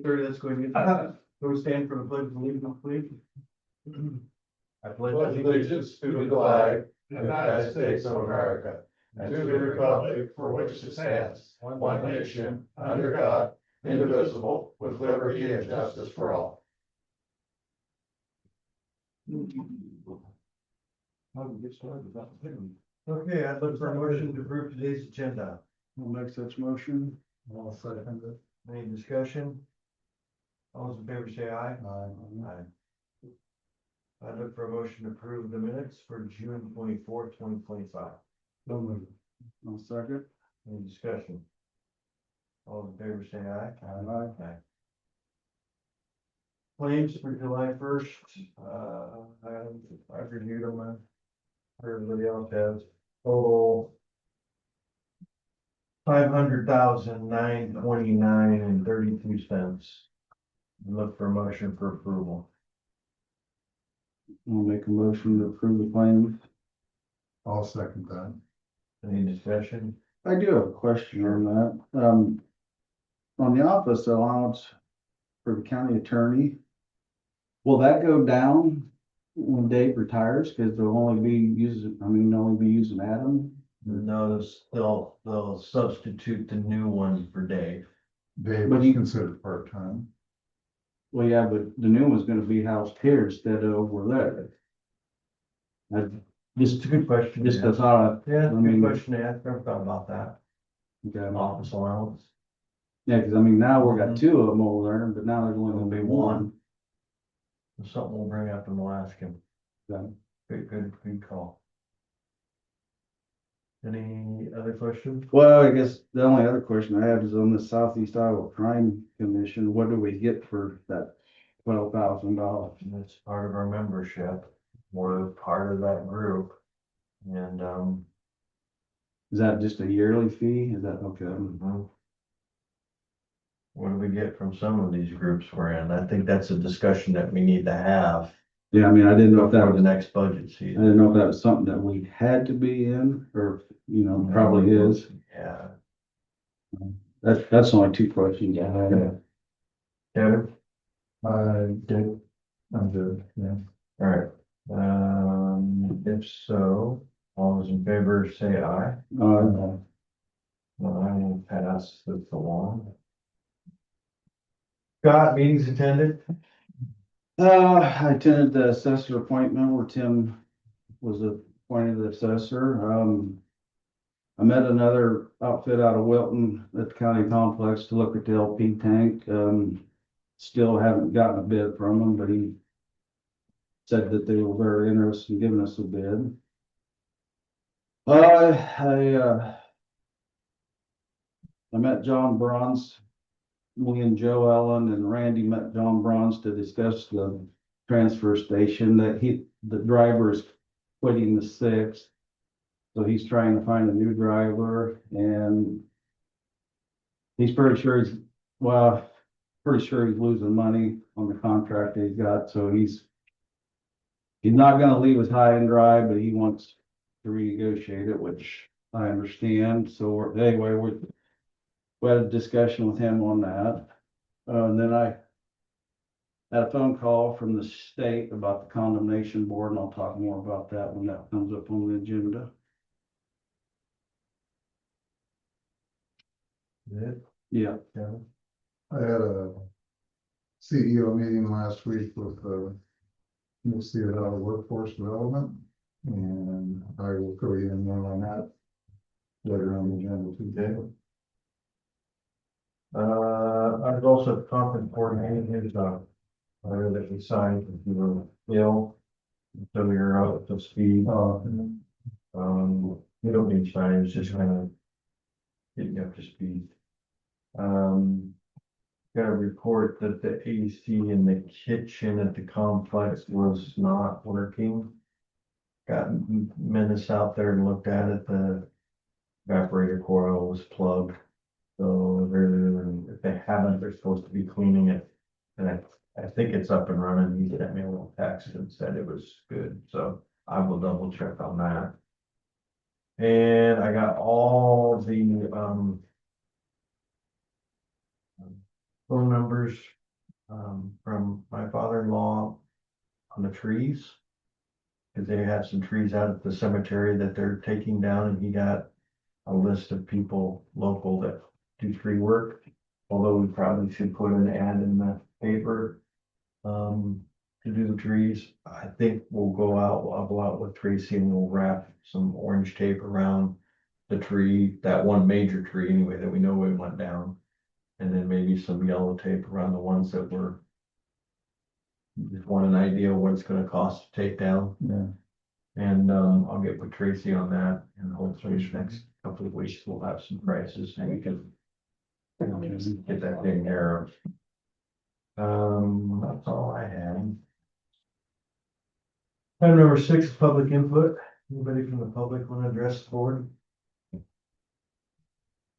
8:30, let's go ahead. Go stand for the pledge of allegiance, please. I pledge Allegiance to the flag of the United States of America, and to the republic for which it stands, one nation, under God, indivisible, with liberty and justice for all. Okay, I'd look for a motion to approve today's agenda. I'll make such motion. I'll second it. Any discussion? All those in favor say aye. Aye. I'd look for a motion to approve the minutes for June 24th, 2025. I'll second. Any discussion? All in favor say aye. Aye. Claims for July 1st, I've reviewed them, everybody else has, total $500,929.32. Look for a motion for approval. I'll make a motion to approve the claims. I'll second that. Any discussion? I do have a question on that. On the office allowance for the county attorney, will that go down when Dave retires? Cause they'll only be using Adam. No, they'll substitute the new one for Dave. Dave But was he- considered part-time. Well, yeah, but the new one's gonna be housed here instead of over there. It's a good question. Just as how, Yeah, I mean- good question to ask, never thought about that, okay, office allowance. yeah, cause I mean, now we've got two of them over there, but now there's only gonna be one. Something we'll bring up and we'll ask him. Okay. Good call. Any other questions? Well, I guess the only other question I had is on the Southeast Iowa Crime Commission, what do we get for that $12,000? That's part of our membership. We're part of that group. And, Is that just a yearly fee? Is that okay? what do we get from some of these groups we're in? I think that's a discussion that we need to have Yeah, I mean, I didn't know if that for the was, next budget I season. didn't know if that was something that we had to be in, or, probably is. Yeah. That's only two questions I had. Kevin? Dave, I'm good, yeah. All right. If so, all those in favor say aye. Uh, Well, I will pass this along. Scott, meetings attended? I attended the assessor appointment where Tim was appointed the assessor. I met another outfit out of Wilton at the county complex to look at the LP tank. Still haven't gotten a bid from them, but he said that they were very interested in giving us a bid. I met John Bronze. Me and Joe Ellen and Randy met John Bronze to discuss the transfer station the driver is quitting the 6th. So he's trying to find a new driver and he's pretty sure he's losing money on the contract that he's got. So he's not gonna leave us high and dry, but he wants to renegotiate it, which I understand. So anyway, we had a discussion with him on that. And then I had a phone call from the state about the condemnation board, and I'll talk more about that when that comes up on the agenda. Yeah. Kevin? I had a CEO meeting last week with, you'll see it out of workforce development, and I will fill you in more on that later on the agenda today. I was also at the conference coordinating his, letter that we signed if you were ill. So you're up to speed. You don't need signs, it's just kind of getting you up to speed. Got a report that the AC in the kitchen at the complex was not working. Got Menace out there and looked at it, the evaporator coil was plugged. So if they haven't, they're supposed to be cleaning it. And I think it's up and running. He sent me a little text and said it was good. So I will double check on that. And I got all the, phone numbers, from my father-in-law on the trees. Cause they have some trees out at the cemetery that they're taking down, and he got a list of people local that do tree work. Although we probably should put an ad in the paper, to do the trees. I think I'll go out with Tracy and we'll wrap some orange tape around the tree, that one major tree anyway, that we know we went down. And then maybe some yellow tape around the ones that were, just want an idea of what it's gonna cost to take down. Yeah. And, I'll get with Tracy on that, and hopefully the next couple of weeks we'll have some prices and we can get that taken care of. That's all I had. Item number 6, public input. Anybody from the public want to address the board?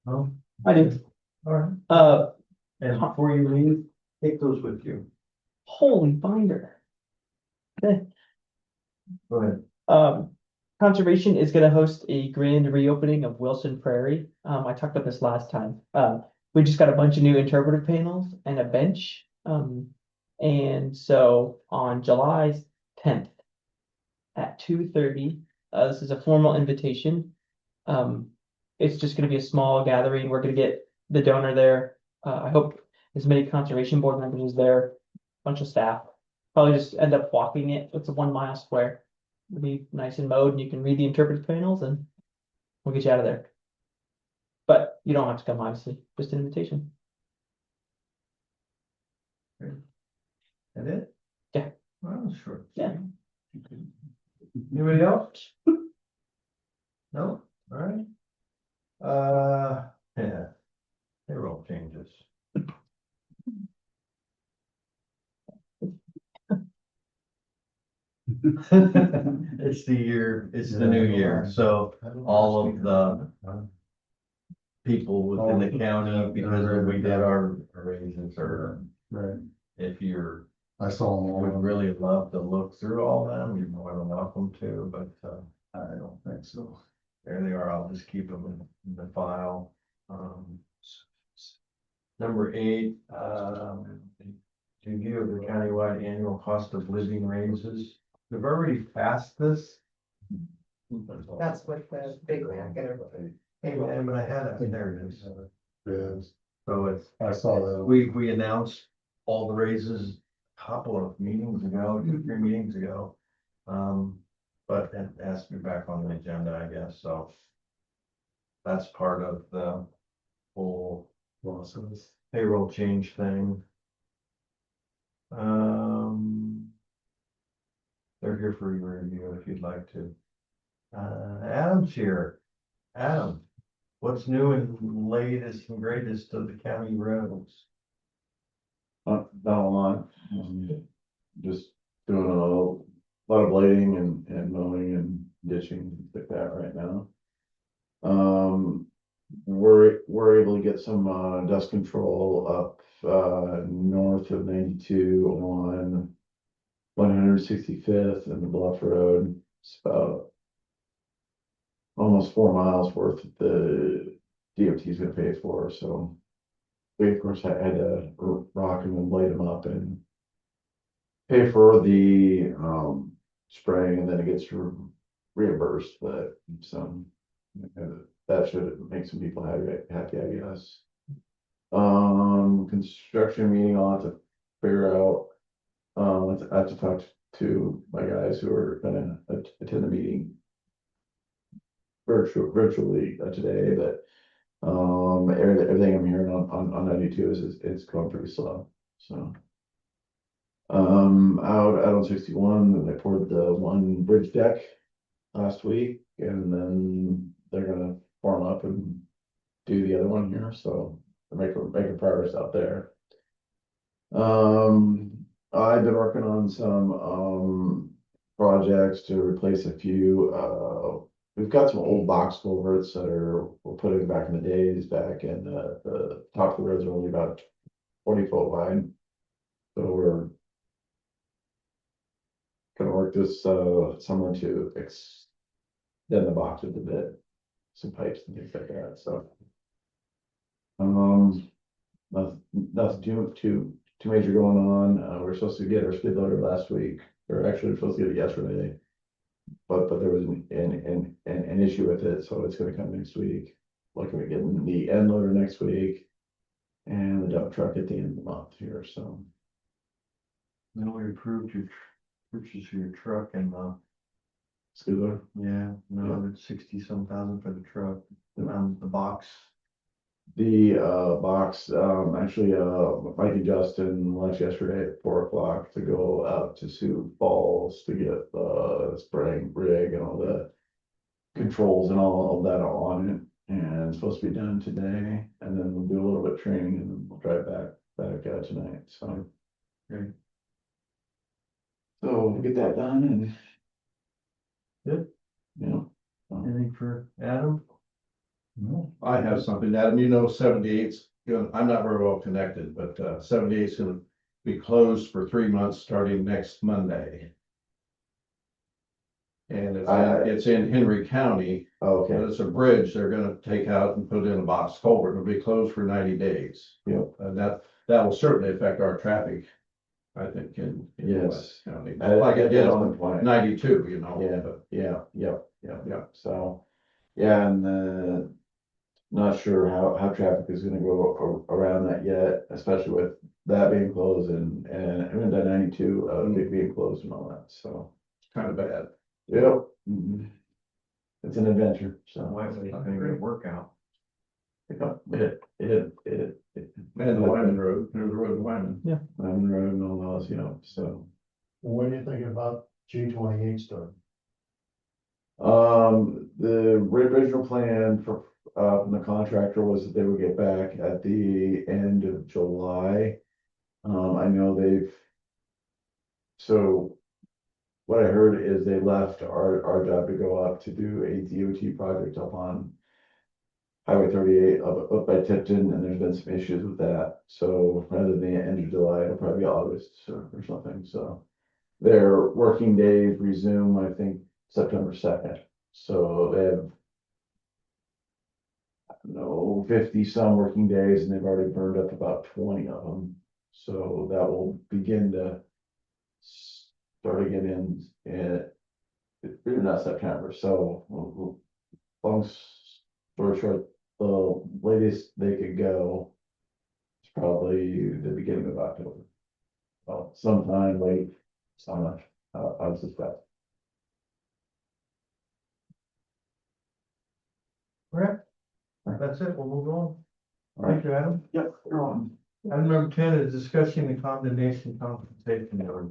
No? I do. All right. And before you leave, take those with you. Holy binder. Okay. Go ahead. Conservation is gonna host a grand reopening of Wilson Prairie. I talked about this last time. We just got a bunch of new interpretive panels and a bench. And so on July 10th at 2:30, this is a formal invitation. It's just gonna be a small gathering. We're gonna get the donor there. I hope as many conservation board members as there, bunch of staff. Probably just end up walking it. It's a 1 mile square. It'll be nice and mowed, and you can read the interpretive panels, and we'll get you out of there. But you don't have to come, obviously, just an invitation. That it? Yeah. Well, sure. Yeah. Anybody else? No? All right. Yeah. Payroll changes. It's the year, it's the new year, so all of the people within the county, because we did our raises, or Right, if you're, I saw them would all, really love to look through all them, you're more than welcome to, but, I don't think so. there they are, I'll just keep them in the file. Number 8, to give the countywide annual cost of living raises. We've already passed this. That's what the big man get everybody. Hey, man, but I had it, there it is. Yes, So it's, I saw that. we announced all the raises a couple of meetings ago, 2-3 meetings ago. But it has to be back on the agenda, I guess, so. That's part of the whole Process. payroll change thing. They're here for your review if you'd like to. Adam's here. Adam, what's new and latest and greatest of the county roads? Not a lot, just doing a lot of blading and mowing and ditching, things like that right now. We're able to get some dust control up north of 92 on 165th and the Bluff Road. It's about almost 4 miles worth that the DOT is gonna pay for, so we of course had to rock them and blade them up and pay for the spraying, and then it gets reimbursed, but some that should make some people happy, I guess. Construction meeting, I'll have to figure out. I have to talk to my guys who are gonna attend the meeting virtually today, but everything I'm hearing on 92 is it's going pretty slow, so. Out on 61, they poured the one bridge deck last week, and then they're gonna form up and do the other one here, so they're making progress out there. I've been working on some projects to replace a few. We've got some old box culverts that we're putting back in the days back, and the top of the roads are only about 20 foot wide. So we're gonna work this summer to extend the boxes a bit, some pipes and things like that, so. Nothing nothing too major going on. We're supposed to get our skid loader last week, or actually we're supposed to get it yesterday. But there was an issue with it, so it's gonna come next week. Like we're getting the end loader next week. And the dump truck at the end of the month here, so. Then we approved your purchase of your truck and, Skid loader. yeah, no, it's 60 some thousand for the truck, the box. The box, actually, Mike and Justin left yesterday at 4 o'clock to go out to Sioux Falls to get the spraying rig and all the controls and all of that on it. And it's supposed to be done today, and then we'll do a little bit of training and then we'll drive back out tonight, so. Great. So we'll get that done and. Good. Yeah. Anything for Adam? No, I have something, Adam, 78's, I'm not very well connected, but 78's gonna be closed for 3 months, starting next Monday. And it's in Henry County, but Okay, it's a bridge they're gonna take out and put in a box culvert, it'll be closed for 90 days. Yep. And that will certainly affect our traffic, I think, in Yes. West County, I like it did that's on the point. 92, you know. Yeah, but- yeah, so, yeah, and, not sure how traffic is gonna go around that yet, especially with that being closed and that 92, being closed and all that, so. It's kind of bad. Yep. Mhm. It's an adventure, so. Why was it gonna work out? It. And the Lyman Road, there's the road to Lyman. Lyman Road and all those, so. When are you thinking about G28 starting? The original plan from the contractor was that they would get back at the end of July. I know so what I heard is they left our job to go up to do a DOT project up on Highway 38 up by Tipton, and there's been some issues with that. So rather than the end of July, it'll probably be August or something, so. Their working days resume, I think, September 2nd, so they have. I don't know, 50 some working days, and they've already burned up about 20 of them. So that will begin to start again in not September, so long story short, the latest they could go is probably the beginning of October. Well, sometime late summer, I would suspect. Alright, that's it, we'll move on. All right. Thank you, Adam. Yep, you're on. Item number 10 is discussing the condemnation compensation order.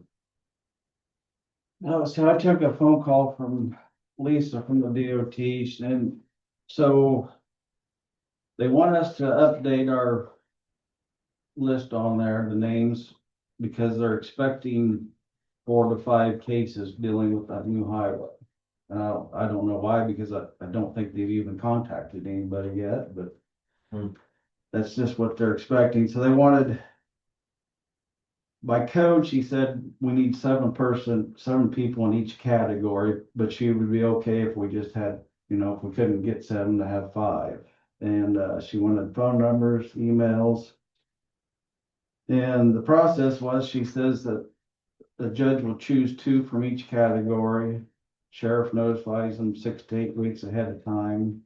No, so I took a phone call from Lisa from the DOT, and so they want us to update our list on there, the names, because they're expecting 4 to 5 cases dealing with that new highway. I don't know why, because I don't think they've even contacted anybody yet, but that's just what they're expecting. So they wanted, by code, she said we need 7 people in each category, but she would be okay if we just had, if we couldn't get 7 to have 5. And she wanted phone numbers, emails. And the process was, she says that the judge will choose 2 from each category. Sheriff notifies them 6 to 8 weeks ahead of time.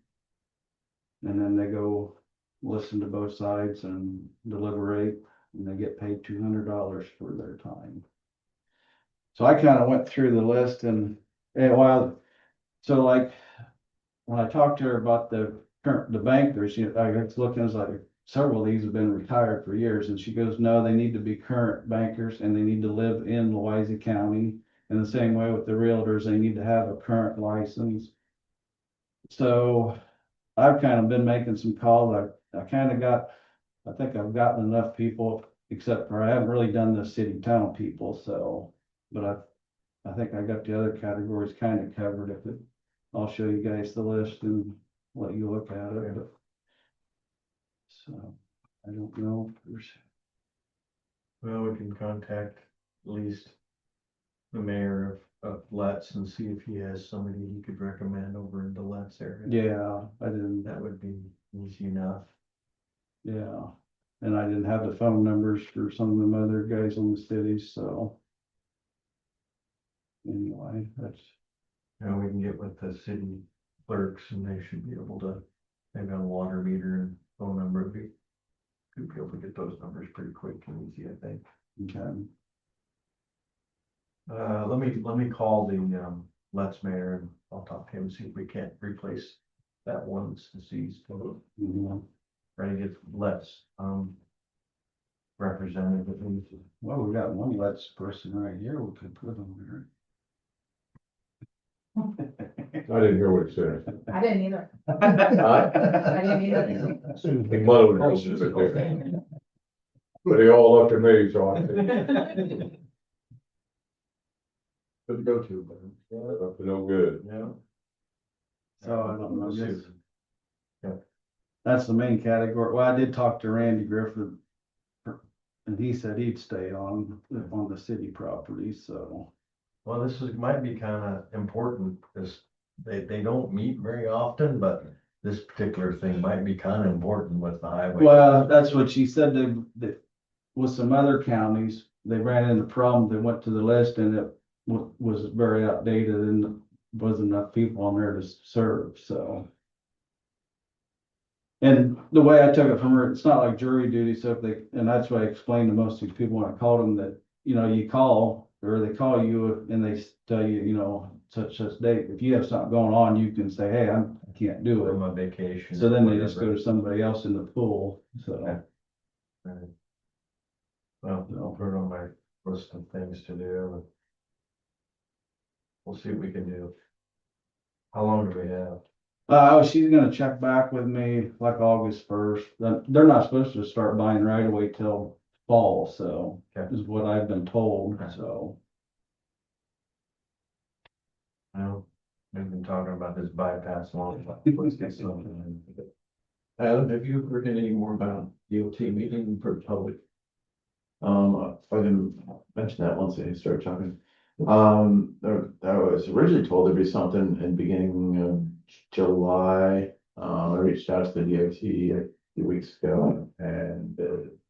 And then they go listen to both sides and deliberate, and they get paid $200 for their time. So I kind of went through the list and so like, when I talked to her about the bankers, I was looking, it's like several of these have been retired for years, and she goes, no, they need to be current bankers and they need to live in Louisa County. And the same way with the realtors, they need to have a current license. So I've kind of been making some calls. I think I've gotten enough people, except for I haven't really done the city town people, so, but I think I got the other categories kind of covered. I'll show you guys the list and let you look at it. But, so I don't know if there's. Well, we can contact at least the mayor of Letts and see if he has somebody he could recommend over in the Letts area. Yeah, I didn't. That would be easy enough. Yeah, And I didn't have the phone numbers for some of them other guys in the city, so. Anyway, that's, And we can get with the city clerks and they should be able to, maybe on water meter and phone number, we could be able to get those numbers pretty quick and easy, I think. okay. Let me call the, Let's Mayor and I'll talk to him and see if we can't replace that one that's deceased. Mhm. Try to get Let's, representative at least. Well, we got one Let's person right here we could put on there. I didn't hear what you said. I didn't either. Huh? I didn't either. He muddled it a little bit there. But they all looked at me, so I think. Good to go to, but. Up to no good. Yeah. So I don't know, We'll see. just- That's the main category. Well, I did talk to Randy Griffith. And he said he'd stay on the city property, so. Well, might be kind of important, because they don't meet very often, but this particular thing might be kind of important with the highway. Well, that's what she said, that with some other counties, they ran into problems, they went to the list and it was very outdated and wasn't enough people on there to serve, so. And the way I took it from her, it's not like jury duty, so and that's what I explained to most of these people when I called them, that, you call, or they call you and they tell you, such date. If you have something going on, you can say, hey, I can't do I'm it. on vacation. So then they just whatever. go to somebody else in the pool, so. Right. Well, I'll put it on my list of things to do. And we'll see what we can do. How long do we have? She's gonna check back with me like August 1st. They're not supposed to start buying right away till fall, so Okay. is what I've been told, Okay. so. Well, we've been talking about this bypass long. Let's get something. Adam, have you heard any more about DOT meeting for the public? I didn't mention that once they started talking. I was originally told there'd be something in beginning of July. I reached out to the DOT a few weeks ago and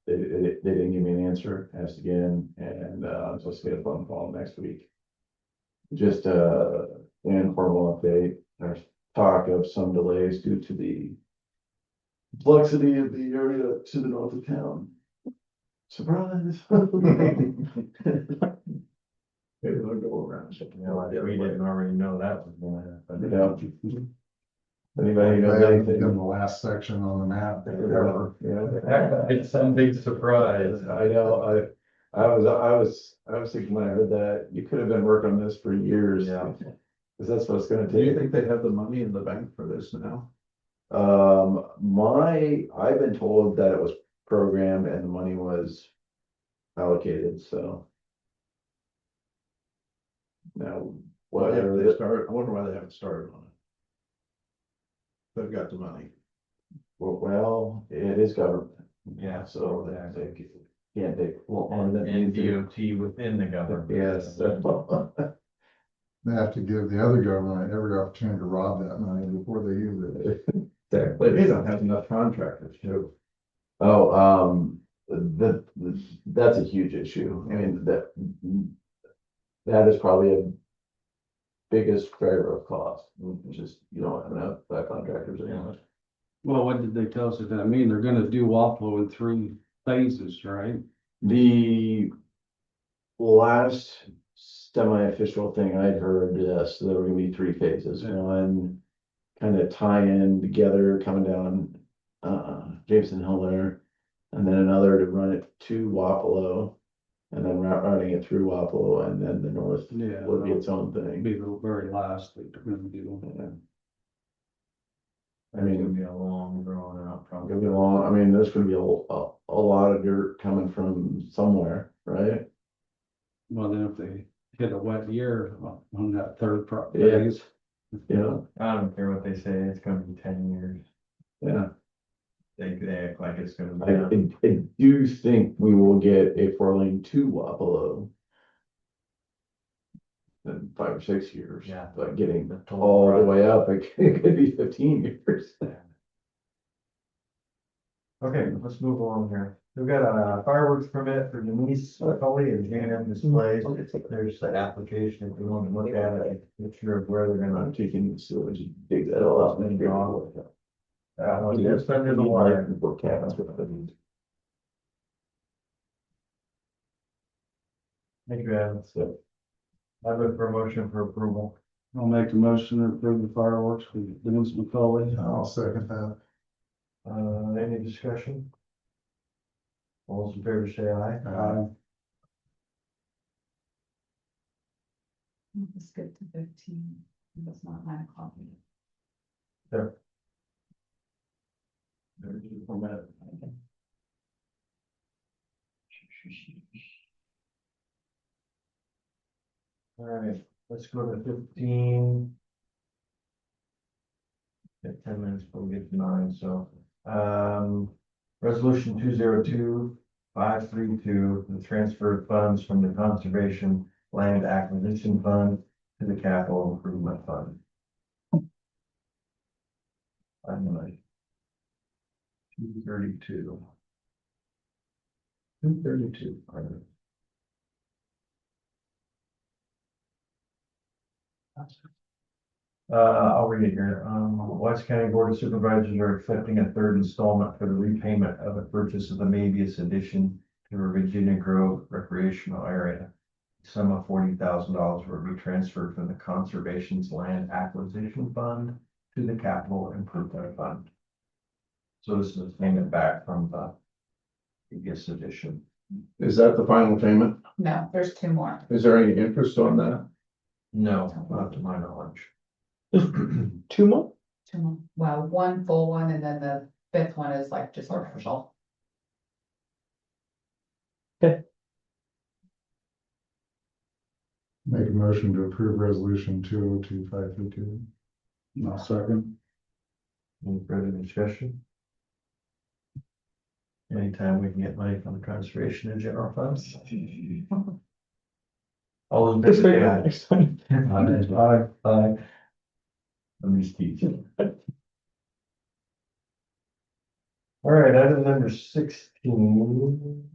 they didn't give me an answer, asked again, and I'm supposed to get a phone call next week. Just an informal update. There's talk of some delays due to the complexity of the area to the north of town. Surprise. Maybe they'll go around. We didn't already know that was gonna happen. Yeah. Anybody knows They anything? in the last section on the map. Ever. Yeah. It's some big surprise. I know, I was thinking when I heard that, you could have been working on this for years. Yeah. Cause that's what it's gonna Do you take. think they have the money in the bank for this now? I've been told that it was programmed and the money was allocated, so. Now, Well, whether, if they start, I wonder why they haven't started on it. They've got the money. well, it is government, Yeah, so exactly. they can't take full on that. And DOT within the government. Yes. They have to give the other government every opportunity to rob that money before they use it. But they don't have enough contractors too. Oh, that's a huge issue. I mean, that is probably a biggest driver of cost, just, you don't have enough contractors anymore. Well, what did they tell us? Does that mean they're gonna do Waplo in 3 phases, right? The last semi-official thing I'd heard, yes, there were gonna be 3 phases. Yeah. One kind of tie in together coming down Jameson Hill there, and then another to run it to Wapello, and then routing it through Wapello, and then the north Yeah. would be its own It'll thing. be the very last that they're gonna do. Yeah. I mean, it'll be a long drawn out Gonna probably. be long, I mean, there's gonna be a lot of dirt coming from somewhere, right? Well, then if they hit a wet year on that third Yeah. phase. Yeah, I don't care what they say, it's gonna be 10 years. yeah. They act like it's gonna be. I do think we will get a 4-lane to Wapello in 5 or 6 years. Yeah. But getting The total all the project. way up, it could be 15 years. Okay, let's move along here. We've got a fireworks permit for Denise Cully and Jan Displays. There's the application if you want to look at it, picture of where they're gonna. I'm taking the sewage, and dig that all out and draw it. That one just under the wire. Before cabins, what I mean. Thank you, Adam. So, I look for a motion for approval. I'll make the motion to approve the fireworks for Denise McCully. I'll second that. Any discussion? All those in favor say aye. Let's skip to 15. That's not 9 o'clock. There. There's the format. All right, let's go to 15. Got 10 minutes before we get to 9, so, resolution 202532, the transfer of funds from the Conservation Land Acquisition Fund to the Capital Improvement Fund. I'm like 232. 232. pardon. I'll read it here. West County Board of Supervisors are accepting a third installment for the repayment of a purchase of the Mabius addition to the Virginia Grove recreational area. Sum of $40,000 will be transferred from the Conservation's Land Acquisition Fund to the Capital Improvement Fund. So this is payment back from the previous addition. Is that the final payment? No, there's 2 more. Is there any interest on that? No, not to my knowledge. 2 more? 2 more. Well, 1 full one, and then the 5th one is like just partial. Make a motion to approve resolution 202532. I'll second. Any further discussion? Anytime we can get money from the conservation and general funds. All those. Just wait Yeah. for next time. Aye. I'm just teaching. All right, item number 16.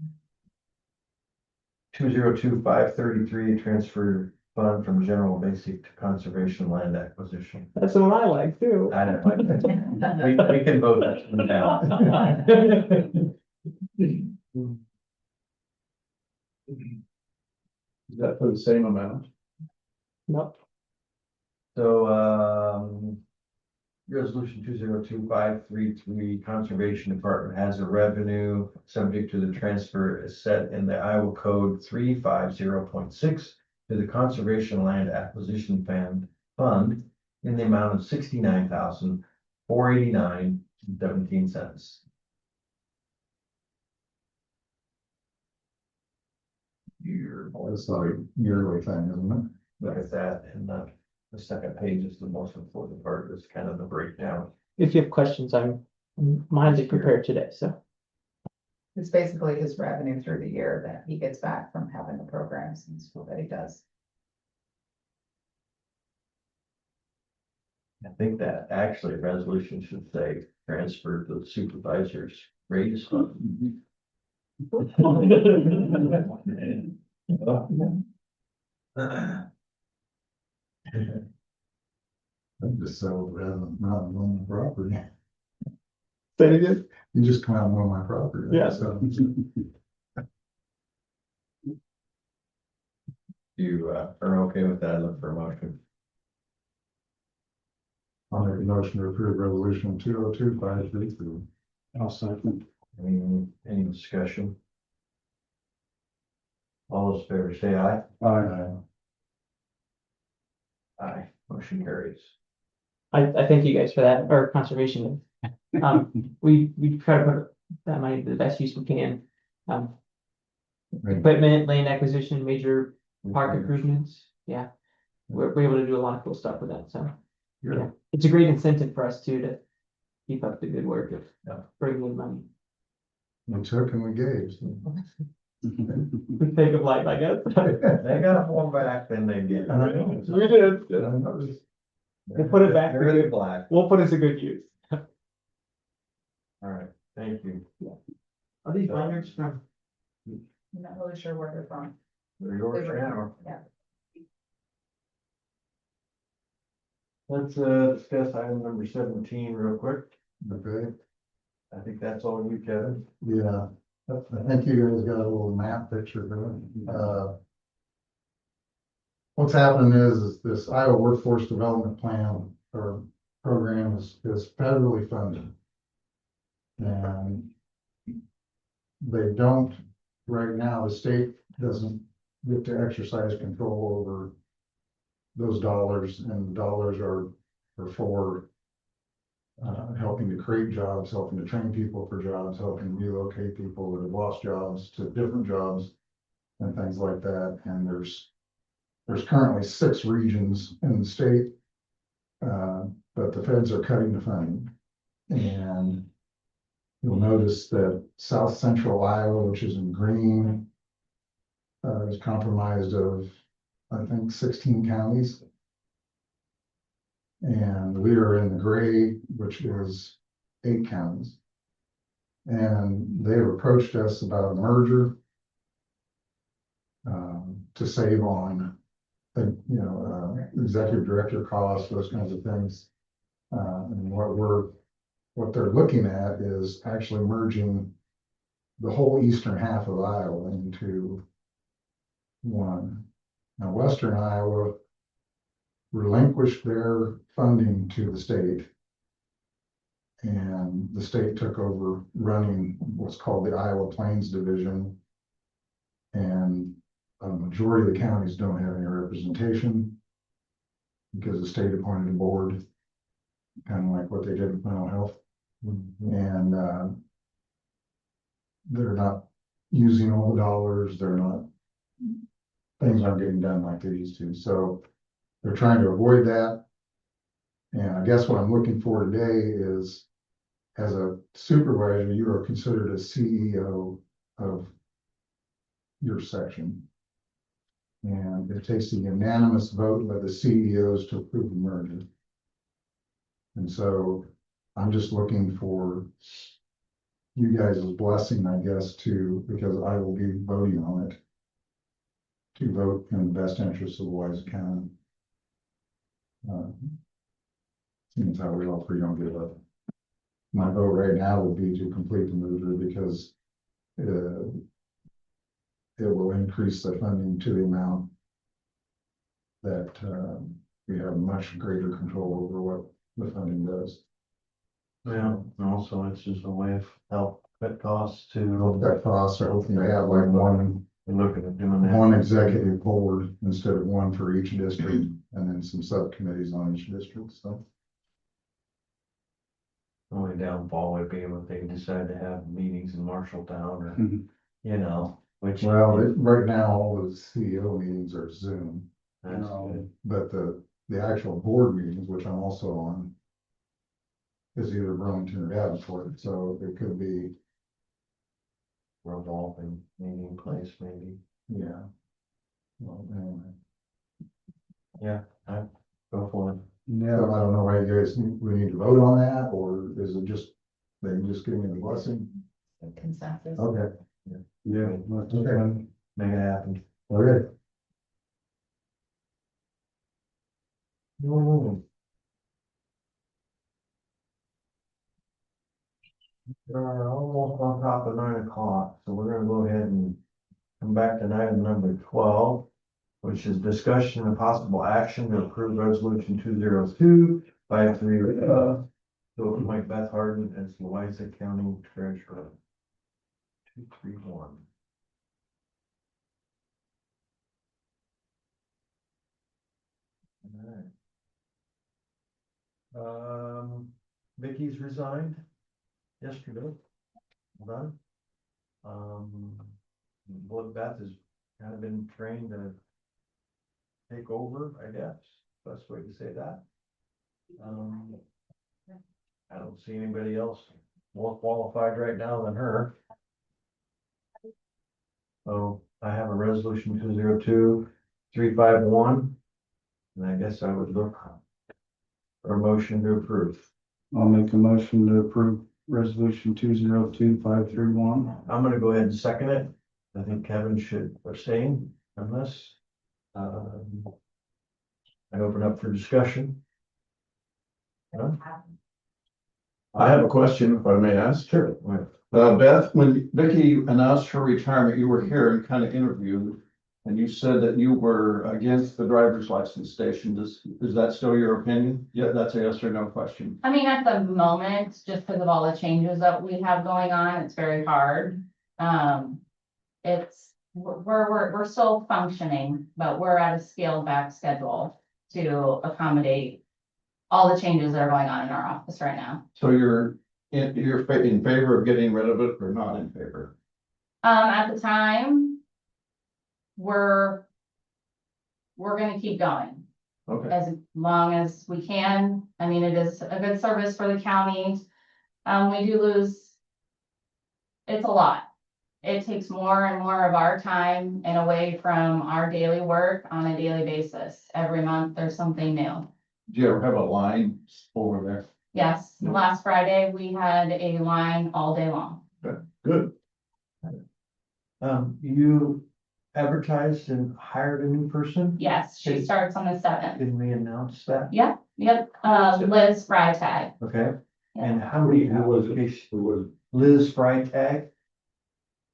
202533, transfer fund from general basic to conservation land acquisition. That's the one I like too. I don't like that. We can vote that one down. Is that for the same amount? Nope. So, resolution 202533, Conservation Department has a revenue subject to the transfer is set in the Iowa Code 350.6 to the Conservation Land Acquisition Fund in the amount of $69,489.17. That's not a yearly thing, isn't it? Look at that, and the second page is the most important part, is kind of the breakdown. If you have questions, mine's prepared today, so. It's basically his revenue through the year that he gets back from having the programs and stuff that he does. I think that actually a resolution should say transfer to the supervisors raise fund. I'm just so rather than not own the property. Say it again? You just come out and own my property. Yeah. So, You are okay with that? Look for a motion. I'll make a motion to approve resolution 202533. I'll second. Any discussion? All those in favor say aye. Aye. Aye. Motion carries. I thank you guys for that, or conservation. We try to put that money to the best use we can. Equipment, land acquisition, major park improvements, yeah. We're able to do a lot of cool stuff with that, so. Yeah, it's a great incentive for us too, to keep up the good work of bringing in money. We took and we gave. So. We think of life, I guess. They got more back than they get. We did. They put it back. They're in the black. We'll put it to good use. All right, thank you. Are these binders from? I'm not really sure where they're from. They're yours, They were- Shannon. Yeah. Let's, discuss item number 17 real quick. Okay, I think that's all you, Kevin. yeah, I think you guys got a little map picture there. What's happening is this Iowa Workforce Development Plan or program is federally funded. And they don't, right now, the state doesn't get to exercise control over those dollars, and the dollars are for helping to create jobs, helping to train people for jobs, helping relocate people that have lost jobs to different jobs and things like that. And there's currently 6 regions in the state, but the feds are cutting the funding. And you'll notice that south central Iowa, which is in green, is comprised of, I think, 16 counties. And we are in the gray, which is 8 counties. And they've approached us about a merger to save on, executive director costs, those kinds of things. And what they're looking at is actually merging the whole eastern half of Iowa into one. Now, western Iowa relinquished their funding to the state. And the state took over running what's called the Iowa Plains Division. And a majority of the counties don't have any representation because the state appointed a board, kind of like what they did with mental health. And they're not using all the dollars, things aren't getting done like they used to. So they're trying to avoid that. And I guess what I'm looking for today is, as a supervisor, you are considered a CEO of your section. And it takes a unanimous vote by the CEOs to approve the merger. And so I'm just looking for you guys' blessing, I guess, because I will be voting on it, to vote in the best interest of Louisa County. Seems how we all three don't give up. My vote right now would be to complete the merger because it will increase the funding to the amount that we have much greater control over what the funding does. Yeah, and also it's just a way of help cut costs to, That costs are hoping to have like one looking at doing that. one executive board instead of one for each district, and then some subcommittees on each district, so. Only downfall would be if they decide to have meetings in Marshalltown or, Mhm. which. Well, right now, all the CEO meetings are Zoom, That's good. but the actual board meetings, which I'm also on, is either Burlington or Davenport, so it could be, Revolving meeting place maybe. yeah. Well, anyway, Go for it. so I don't know why you guys, we need to vote on that, or is it just, they can just give me the blessing? Consensus. Okay, Yeah. okay, Make it happen. okay. We're almost on top of 9 o'clock, so we're gonna go ahead and come back to item number 12, which is discussion and possible action to approve resolution 20253. So Mike Beth Harden as Louisa County Treasurer. 231. All right. Vicky's resigned yesterday. Well done. Blood Beth has kind of been trained to take over, I guess, best way to say that. I don't see anybody else more qualified right now than her. So I have a resolution 202-351, and I guess I would look for a motion to approve. I'll make a motion to approve resolution 202531. I'm gonna go ahead and second it. I think Kevin should abstain on this. I open up for discussion. I have a question, if I may ask. Sure. Beth, when Vicky announced her retirement, you were here and kind of interviewed. And you said that you were against the driver's license station. Is that still your opinion? Yeah, that's a yes or no question. I mean, at the moment, just because of all the changes that we have going on, it's very hard. We're still functioning, but we're at a scaled back schedule to accommodate all the changes that are going on in our office right now. So you're in favor of getting rid of it or not in favor? At the time, we're gonna keep going Okay, as long as we can. I mean, it is a good service for the county. We do lose. It's a lot. It takes more and more of our time and away from our daily work on a daily basis. Every month, there's something new. do you ever have a line over there? Yes, last Friday, we had a line all day long. Good. You advertised and hired a new person? Yes, she starts on the 7th. Didn't we announce that? Yep, Liz Freitag. Okay, Yeah. and how many applications? Liz Freitag.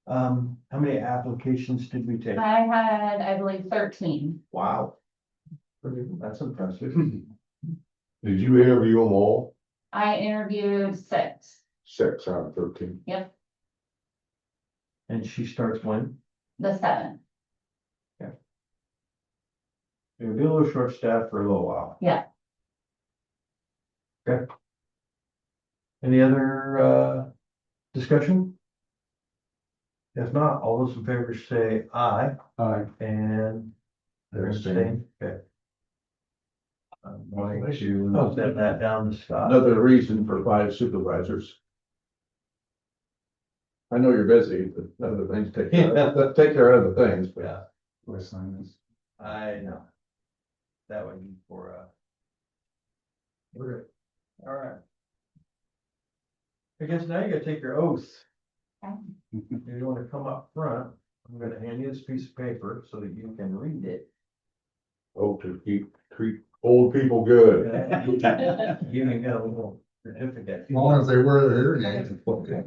How many applications did we take? I had, I believe, 13. Wow. That's impressive. Did you interview them all? I interviewed 6. 6 out of 13. And she starts when? The 7th. It'll be a little short staffed for a little while. Yeah. Okay. Any other, discussion? If not, all those in favor say aye, Aye. and they're Abstain. abstaining, okay. I'm going to set that down to Scott. Another reason for 5 supervisors. I know you're busy, but other things take care of other things, but. Yeah, Do I sign this? I know. That would be for, we're, all right. I guess now you gotta take your oath. Okay. If you wanna come up front, I'm gonna hand you this piece of paper so that you can read it. Oh, to treat old people good. You can get a little certificate. As long as they wear their hearing aids, it's okay.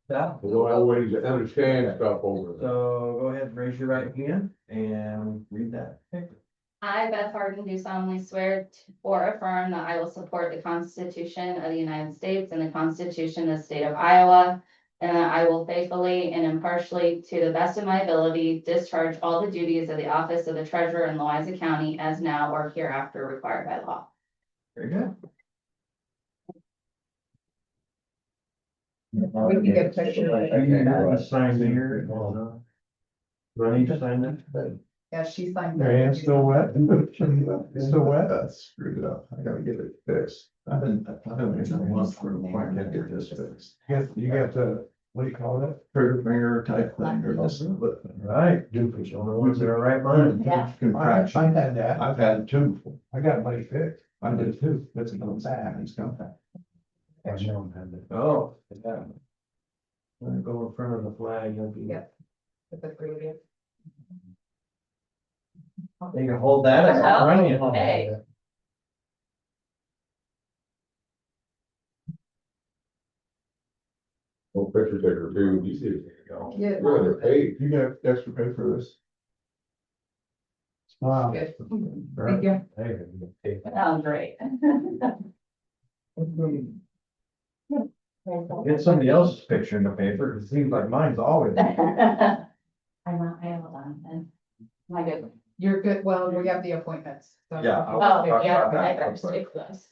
Yeah. They don't always understand stuff over there. So go ahead and raise your right hand and read that paper. I, Beth Harden, do solemnly swear or affirm that I will support the Constitution of the United States and the Constitution of the State of Iowa, and that I will faithfully and impartially, to the best of my ability, discharge all the duties of the office of the treasurer in Louisa County as now or hereafter required by law. Very good. We can get a picture. You have to sign here. Do I need to sign that? Yeah, she signed. Your hand's still wet? It's still wet? That's screwed up. I gotta get it fixed. I've been waiting a month for a while to get this fixed. You got the, what do you call that? Trigger finger type thing or this. Right, doofus, only ones that are right mind. Yeah. Contraction. I had that. I've had it too before. I got mine fixed. I did too. That's another bad. It's come back. I don't have it. Oh, yeah. I'm gonna go in front of the flag. You'll be- Yep. With the 3 of you. You can hold that as a front of you. Hey. Oh, picture taker too, you see it. Yeah. Really, they're paid. You got extra pay for this? Wow. Good. Thank you. That was great. Get somebody else's picture in the paper, it seems like mine's always. I'm not, hold on, then. My good. You're good. Well, we have the appointments. So- Yeah. Oh, talk yeah, about that I real better quick. stick this.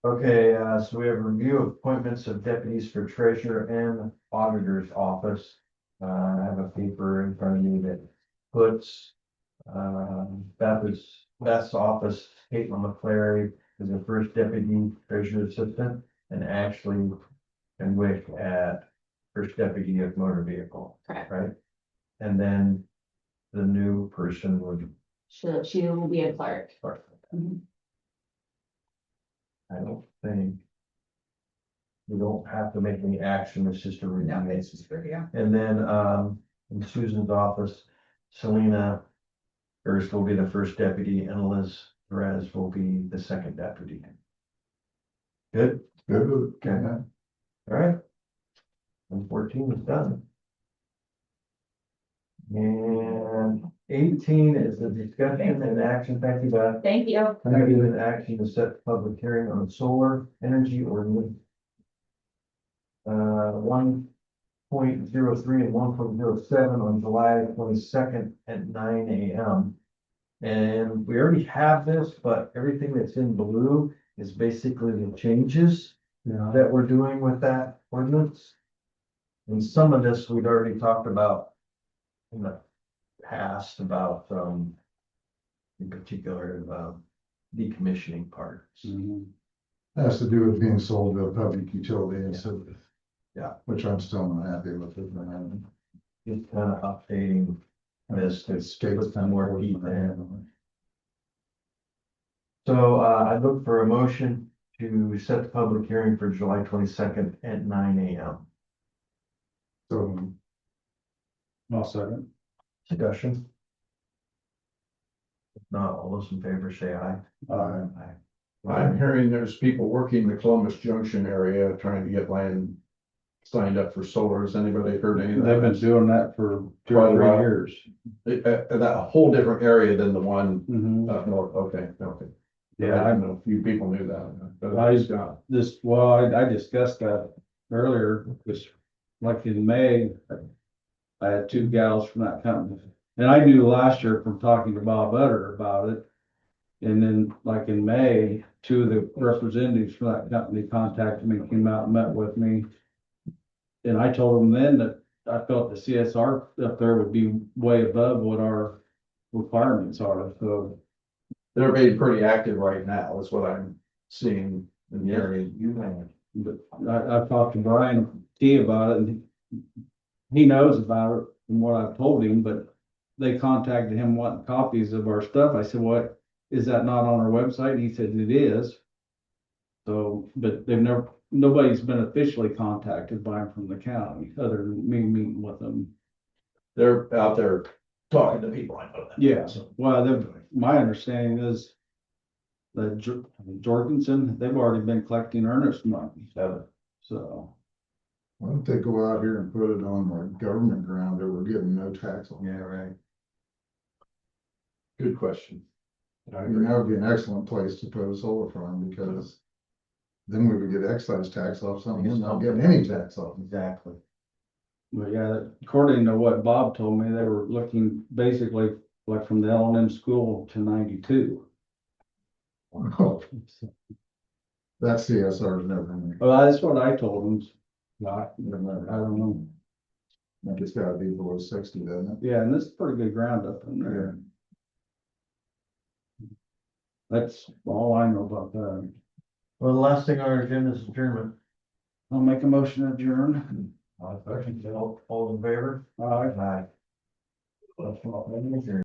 Okay, so we have a review of appointments of deputies for treasurer and auditor's office. I have a paper in front of me that puts, Beth's office, Caitlin McClary is the first deputy treasurer assistant, and Ashley and Wick at first deputy of motor vehicle. Correct. Right? And then the new person would. She will be a clerk. Mhm. I don't think. we don't have to make any action, it's just a No, review. it's just for you. And then, in Susan's office, Selena Hurst will be the first deputy and Liz Perez will be the second deputy. Good, Good, Okay. yeah. all right. And 14 is done. And 18 is the discussion and action, thank you, Beth. Thank you. Discussion and action to set public hearing on solar energy ordinance. 1.03 and 1.07 on July 22nd at 9 AM. And we already have this, but everything that's in blue is basically the changes Yeah. that we're doing with that ordinance. And some of this we'd already talked about in the past about, in particular, decommissioning parts. Mhm. Has to do with being sold to a public utility, and so. Yeah. Which I'm still not happy with it, man. Just kind of updating this to give some more heat there. So, I look for a motion to set the public hearing for July 22nd at 9 AM. So, I'll second. Discussion. If not, all those in favor say aye. Aye. I'm hearing there's people working the Columbus Junction area trying to get land signed up for solar. Has anybody heard any of that? They've been doing that for two Quite or a three while. years. That a whole different area than the one Mhm. up north. Okay. Yeah, I I, don't know if you people knew that. But I- it's got- I discussed that earlier, because like in May, I had two gals from that company. And I knew last year from talking to Bob Utter about it. And then like in May, two of the representatives from that company contacted me, came out and met with me. And I told them then that I felt the CSR up there would be way above what our requirements are, so. They're being pretty active right now, is what I'm seeing in the area. But I've talked to Brian T about it, and he knows about it from what I've told him, but they contacted him wanting copies of our stuff. I said, what, is that not on our website? And he said it is. So, but nobody's been officially contacted by him from the county, other than me meeting with them. They're out there talking to people. I know that. Yeah, So, well, my understanding is that Jorgensen, they've already been collecting earnest money, so. why don't they go out here and put it on the government ground that we're getting no tax on? Yeah, right. good question. I I mean, agree. that would be an excellent place to put a solar farm, because then we would get excise tax off something, and not getting any tax off. Exactly. But yeah, according to what Bob told me, they were looking basically like from the L&M school to 92. That CSR is never gonna. Well, that's what I told them. I Never. don't know. I think it's gotta be below 60, doesn't it? Yeah, and this is pretty good ground up in there. That's all I know about that. Well, the last thing on our agenda is adjournment. I'll make a motion to adjourn. All in favor? Aye. Aye. That's all.